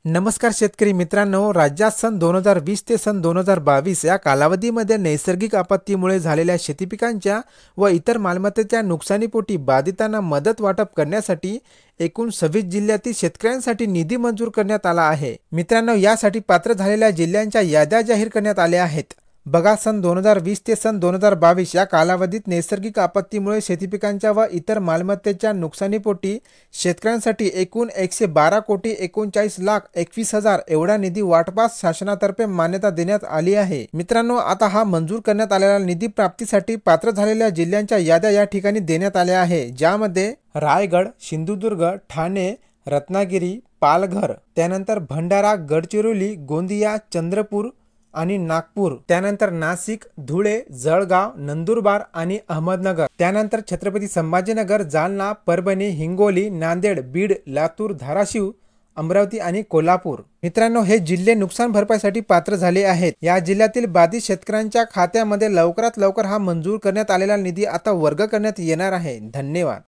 नमस्कार शेतकरी मित्रांनो, राज्यात सन 2020 ते सन 2022 या कालावधीमध्ये नैसर्गिक आपत्तीमुळे झालेल्या शेतीपिकांच्या व इतर मालमत्तेच्या नुकसानीपोटी बाधितांना मदत वाटप करण्यासाठी एकूण 26 जिल्ह्यातील शेतकऱ्यांसाठी निधी मंजूर करण्यात आला आहे। मित्रांनो, यासाठी पात्र झालेल्या जिल्ह्यांच्या याद्या जाहीर करण्यात आल्या आहेत। बघा, सन 2020 ते सन 2022 या कालावधीत नैसर्गिक आपत्तीमुळे शेतीपिकांच्या व इतर मालमत्तेच्या नुकसानीपोटी शेतकऱ्यांसाठी एकूण 112,39,21,000 एवढा निधी वाटपास शासनातर्फे मान्यता देण्यात आली आहे। मित्रांनो, आता हा मंजूर करण्यात आलेला निधी प्राप्तीसाठी पात्र झालेल्या जिल्ह्यांच्या याद्या या ठिकाणी देण्यात आल्या आहे, ज्यामध्ये रायगड, सिंधुदुर्ग, ठाणे, रत्नागिरी, पालघर, त्यानंतर भंडारा, गडचिरोली, गोंदिया, चंद्रपूर आणि नागपूर, त्यानंतर नाशिक, धुळे, जळगाव, नंदुरबार आणि अहमदनगर, त्यानंतर छत्रपती संभाजीनगर, जालना, परभणी, हिंगोली, नांदेड, बीड, लातूर, धाराशिव, अमरावती आणि कोल्हापूर। मित्रांनो, हे जिल्हे नुकसान भरपाईसाठी पात्र झाले आहेत। या जिल्ह्यातील बाधित शेतकऱ्यांच्या खात्यामध्ये लवकरात लवकर हा मंजूर करण्यात आलेला निधी आता वर्ग करण्यात येणार आहे। धन्यवाद।